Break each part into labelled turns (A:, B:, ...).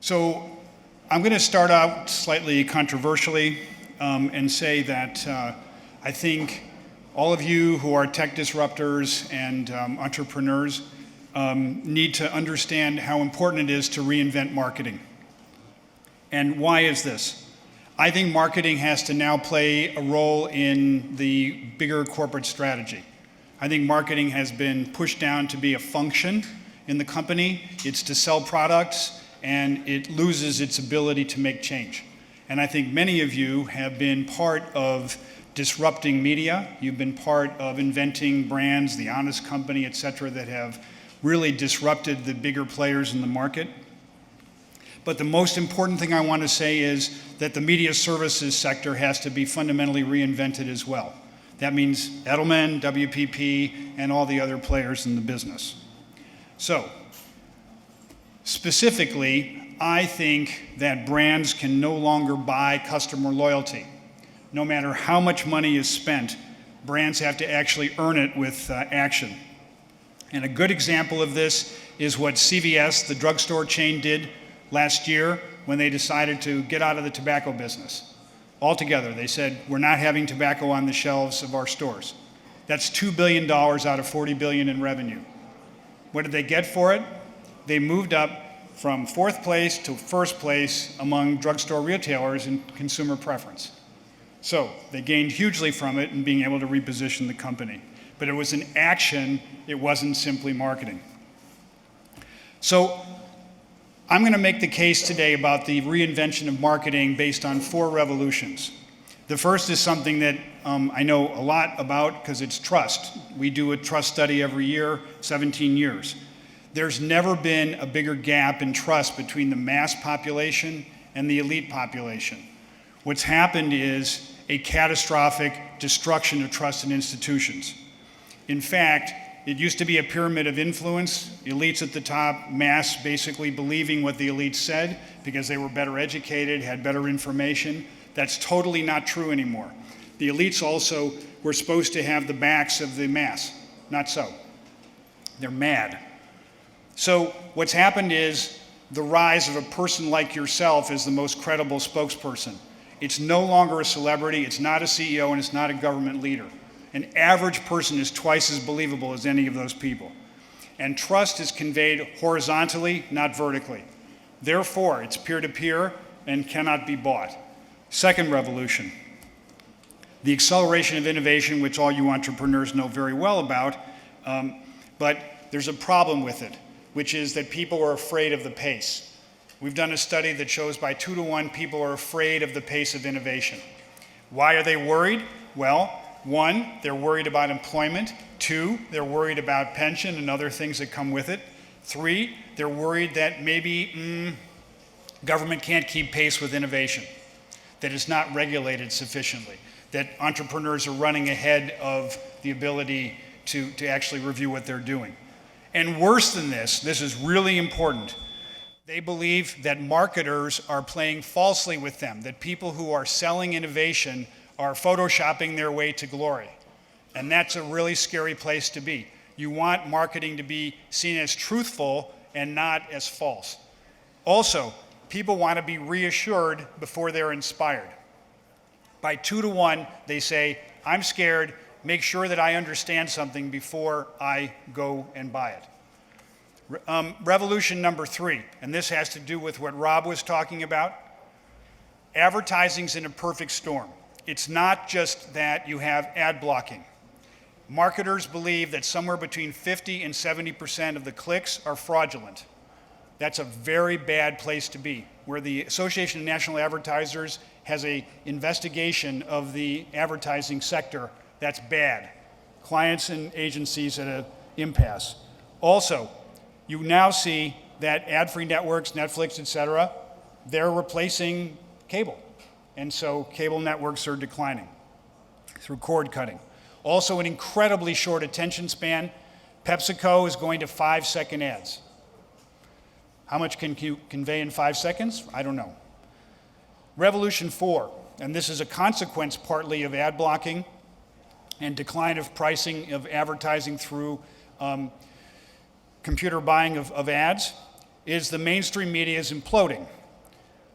A: So I'm going to start out slightly controversially and say that I think all of you who are tech disruptors and entrepreneurs need to understand how important it is to reinvent marketing. And why is this? I think marketing has to now play a role in the bigger corporate strategy. I think marketing has been pushed down to be a function in the company. It's to sell products, and it loses its ability to make change. And I think many of you have been part of disrupting media. You've been part of inventing brands, The Honest Company, et cetera, that have really disrupted the bigger players in the market. But the most important thing I want to say is that the media services sector has to be fundamentally reinvented as well. That means Edelman, WPP, and all the other players in the business. So, specifically, I think that brands can no longer buy customer loyalty. No matter how much money is spent, brands have to actually earn it with action. And a good example of this is what CVS, the drugstore chain, did last year when they decided to get out of the tobacco business. Altogether, they said, we're not having tobacco on the shelves of our stores. That's $2 billion out of $40 billion in revenue. What did they get for it? They moved up from fourth place to first place among drugstore retailers in consumer preference. So they gained hugely from it in being able to reposition the company. But it was an action, it wasn't simply marketing. So I'm going to make the case today about the reinvention of marketing based on 4 revolutions. The first is something that I know a lot about because it's trust. We do a trust study every year, 17 years. There's never been a bigger gap in trust between the mass population and the elite population. What's happened is a catastrophic destruction of trust in institutions. In fact, it used to be a pyramid of influence, elites at the top, mass basically believing what the elites said because they were better educated, had better information. That's totally not true anymore. The elites also were supposed to have the backs of the mass. Not so. They're mad. So what's happened is the rise of a person like yourself as the most credible spokesperson. It's no longer a celebrity, it's not a CEO, and it's not a government leader. An average person is twice as believable as any of those people. And trust is conveyed horizontally, not vertically. Therefore, it's peer-to-peer and cannot be bought. Second revolution, the acceleration of innovation, which all you entrepreneurs know very well about, but there's a problem with it, which is that people are afraid of the pace. We've done a study that shows by 2 to 1, people are afraid of the pace of innovation. Why are they worried? Well, 1, they're worried about employment. 2, they're worried about pension and other things that come with it. 3, they're worried that maybe government can't keep pace with innovation, that it's not regulated sufficiently, that entrepreneurs are running ahead of the ability to actually review what they're doing. And worse than this is really important. They believe that marketers are playing falsely with them, that people who are selling innovation are photoshopping their way to glory. And that's a really scary place to be. You want marketing to be seen as truthful and not as false. Also, people want to be reassured before they're inspired. By 2 to 1, they say, I'm scared, make sure that I understand something before I go and buy it. Revolution number 3, and this has to do with what Rob was talking about. Advertising's in a perfect storm. It's not just that you have ad blocking. Marketers believe that somewhere between 50 and 70% of the clicks are fraudulent. That's a very bad place to be. Where the Association of National Advertisers has an investigation of the advertising sector, that's bad. Clients and agencies at an impasse. Also, you now see that ad-free networks, Netflix, et cetera, they're replacing cable. And so cable networks are declining through cord cutting. Also, an incredibly short attention span. PepsiCo is going to 5-second ads. How much can you convey in 5 seconds? I don't know. Revolution 4, and this is a consequence partly of ad blocking and decline of pricing of advertising through computer buying of ads. is the mainstream media is imploding.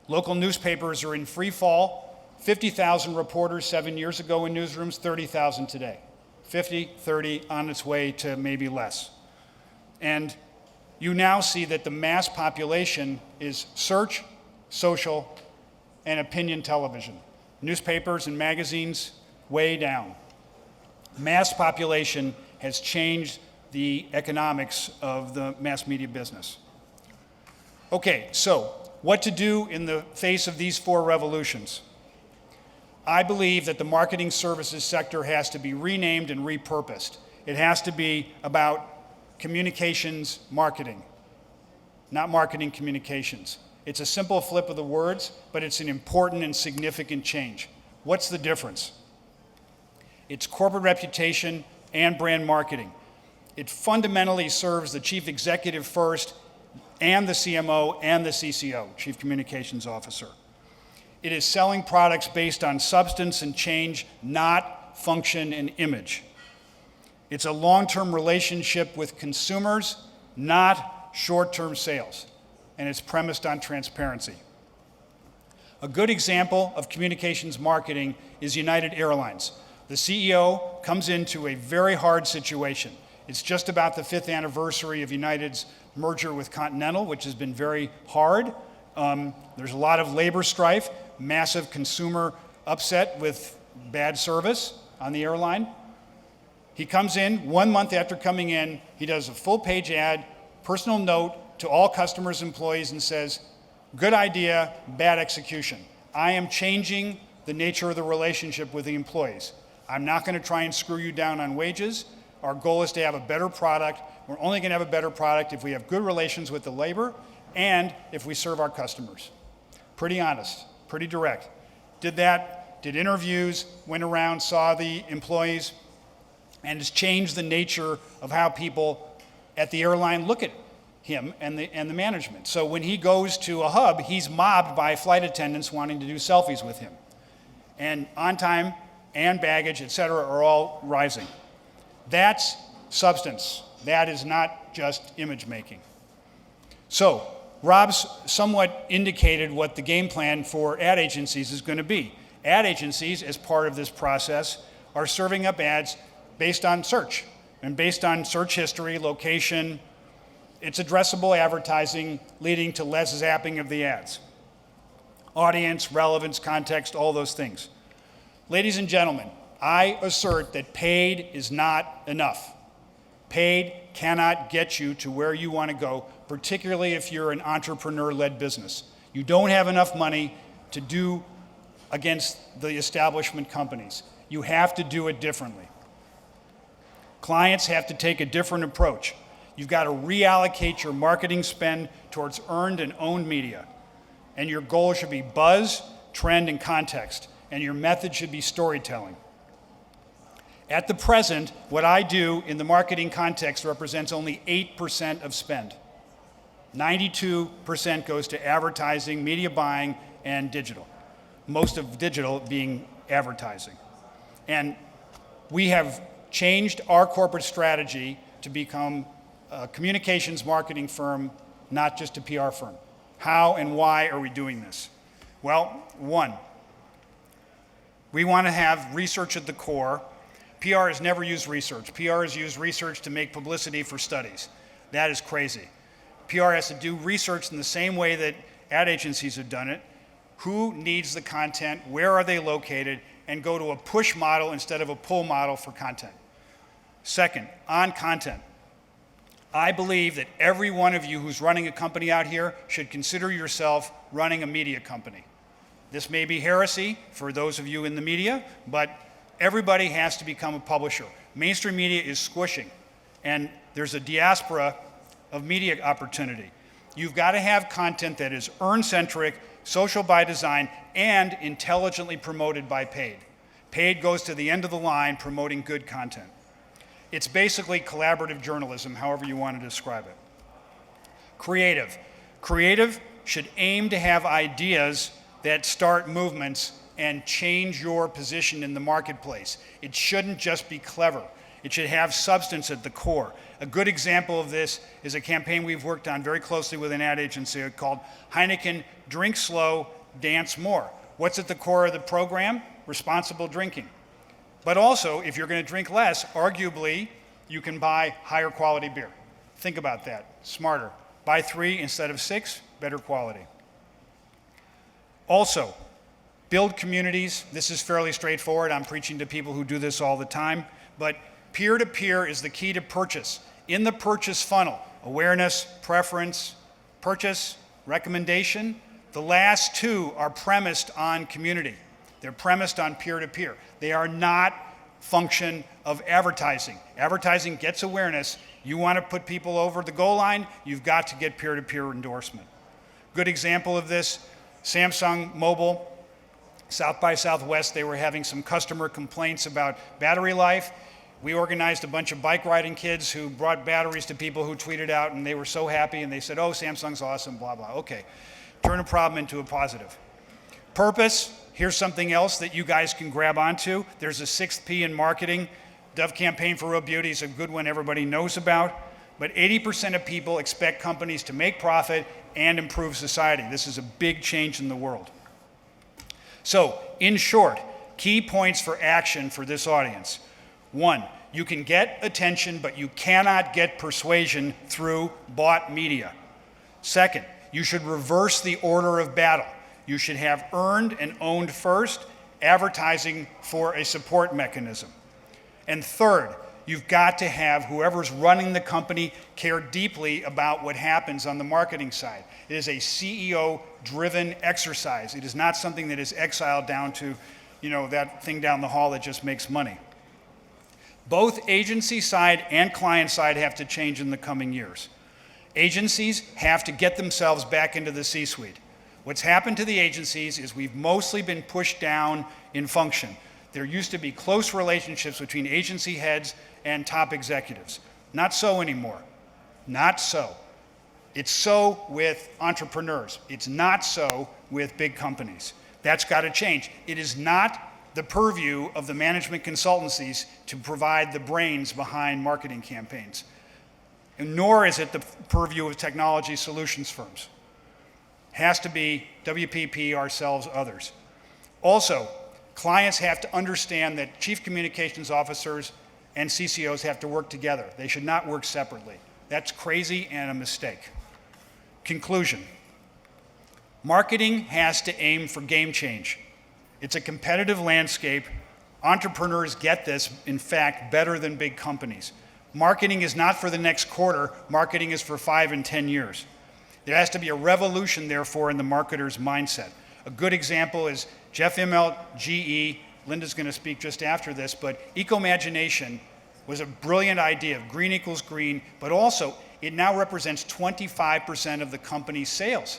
A: Local newspapers are in free fall. 50,000 reporters 7 years ago in newsrooms, 30,000 today. 50, 30, on its way to maybe less. And you now see that the mass population is search, social, and opinion television. Newspapers and magazines, way down. Mass population has changed the economics of the mass media business. Okay, so what to do in the face of these four revolutions? I believe that the marketing services sector has to be renamed and repurposed. It has to be about communications marketing, not marketing communications. It's a simple flip of the words, but it's an important and significant change. What's the difference? It's corporate reputation and brand marketing. It fundamentally serves the chief executive first and the CMO and the CCO, Chief Communications Officer. It is selling products based on substance and change, not function and image. It's a long-term relationship with consumers, not short-term sales. And it's premised on transparency. A good example of communications marketing is United Airlines. The CEO comes into a very hard situation. It's just about the 5th anniversary of United's merger with Continental, which has been very hard. There's a lot of labor strife, massive consumer upset with bad service on the airline. He comes in, 1 month after coming in, he does a full-page ad, personal note to all customers, employees, and says, good idea, bad execution. I am changing the nature of the relationship with the employees. I'm not going to try and screw you down on wages. Our goal is to have a better product. We're only going to have a better product if we have good relations with the labor and if we serve our customers. Pretty honest, pretty direct. Did that, did interviews, went around, saw the employees, and has changed the nature of how people at the airline look at him and the management. So when he goes to a hub, he's mobbed by flight attendants wanting to do selfies with him. And on time and baggage, et cetera, are all rising. That's substance. That is not just image making. So Rob's somewhat indicated what the game plan for ad agencies is going to be. Ad agencies, as part of this process, are serving up ads based on search and based on search history, location. It's addressable advertising leading to less zapping of the ads. Audience, relevance, context, all those things. Ladies and gentlemen, I assert that paid is not enough. Paid cannot get you to where you want to go, particularly if you're an entrepreneur-led business. You don't have enough money to do against the establishment companies. You have to do it differently. Clients have to take a different approach. You've got to reallocate your marketing spend towards earned and owned media. And your goal should be buzz, trend, and context. And your method should be storytelling. At the present, what I do in the marketing context represents only 8% of spend. 92% goes to advertising, media buying, and digital. Most of digital being advertising. And we have changed our corporate strategy to become a communications marketing firm, not just a PR firm. How and why are we doing this? Well, one, we want to have research at the core. PR has never used research. PR has used research to make publicity for studies. That is crazy. PR has to do research in the same way that ad agencies have done it. Who needs the content? Where are they located? And go to a push model instead of a pull model for content. Second, on content. I believe that every one of you who's running a company out here should consider yourself running a media company. This may be heresy for those of you in the media, but everybody has to become a publisher. Mainstream media is squishing, and there's a diaspora of media opportunity. You've got to have content that is earn-centric, social by design, and intelligently promoted by paid. Paid goes to the end of the line promoting good content. It's basically collaborative journalism, however you want to describe it. Creative. Creative should aim to have ideas that start movements and change your position in the marketplace. It shouldn't just be clever. It should have substance at the core. A good example of this is a campaign we've worked on very closely with an ad agency called Heineken Drink Slow, Dance More. What's at the core of the program? Responsible drinking. But also, if you're going to drink less, arguably, you can buy higher quality beer. Think about that. Smarter. Buy 3 instead of 6, better quality. Also, build communities. This is fairly straightforward. I'm preaching to people who do this all the time. But peer-to-peer is the key to purchase. In the purchase funnel, awareness, preference, purchase, recommendation, the last 2 are premised on community. They're premised on peer-to-peer. They are not function of advertising. Advertising gets awareness. You want to put people over the goal line, you've got to get peer-to-peer endorsement. Good example of this, Samsung Mobile, South by Southwest, they were having some customer complaints about battery life. We organized a bunch of bike riding kids who brought batteries to people who tweeted out, and they were so happy, and they said, oh, Samsung's awesome, blah, blah. Okay, turn a problem into a positive. Purpose, here's something else that you guys can grab onto. There's a 6th P in marketing. Dove Campaign for Real Beauty is a good one everybody knows about. But 80% of people expect companies to make profit and improve society. This is a big change in the world. So, in short, key points for action for this audience. 1, you can get attention, but you cannot get persuasion through bought media. 2nd, you should reverse the order of battle. You should have earned and owned first, advertising for a support mechanism. And 3rd, you've got to have whoever's running the company care deeply about what happens on the marketing side. It is a CEO-driven exercise. It is not something that is exiled down to, that thing down the hall that just makes money. Both agency side and client side have to change in the coming years. Agencies have to get themselves back into the C-suite. What's happened to the agencies is we've mostly been pushed down in function. There used to be close relationships between agency heads and top executives. Not so anymore. Not so. It's so with entrepreneurs. It's not so with big companies. That's got to change. It is not the purview of the management consultancies to provide the brains behind marketing campaigns. And nor is it the purview of technology solutions firms. Has to be WPP, ourselves, others. Also, clients have to understand that chief communications officers and CCOs have to work together. They should not work separately. That's crazy and a mistake. Conclusion. Marketing has to aim for game change. It's a competitive landscape. Entrepreneurs get this, in fact, better than big companies. Marketing is not for the next quarter. Marketing is for 5 and 10 years. There has to be a revolution, therefore, in the marketer's mindset. A good example is Jeff Immelt, GE. Linda's going to speak just after this, but Eco-Imagination was a brilliant idea of green equals green, but also it now represents 25% of the company's sales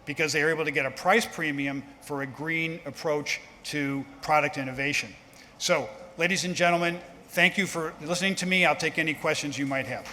A: because they are able to get a price premium for a green approach to product innovation. So, ladies and gentlemen, thank you for listening to me. I'll take any questions you might have.